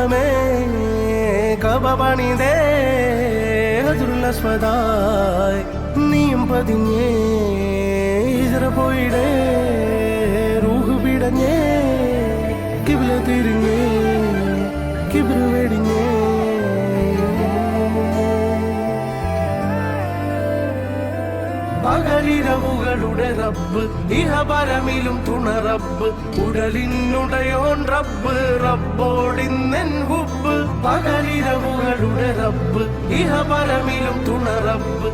ലോകമേ കബപണിതേ ഹജറുൽ-അസ്വദായി നീയും പതിഞ്ഞേ ഹിജ്റ പോയിടേ റൂഹ് പിടഞ്ഞേ കിബ്ല തിരിഞ്ഞേ കിബ്ർ വെടിഞ്ഞേ പകലിരവുകളുടെ റബ്ബ് ഇഹപരമിലും തുണ റബ്ബ് ഉടലിനുടയോൻ റബ്ബ് റബ്ബോടിന്നെൻ ഹുബ്ബ് പകലിരവുകളുടെ റബ്ബ് ഇഹപരമിലും തുണ റബ്ബ്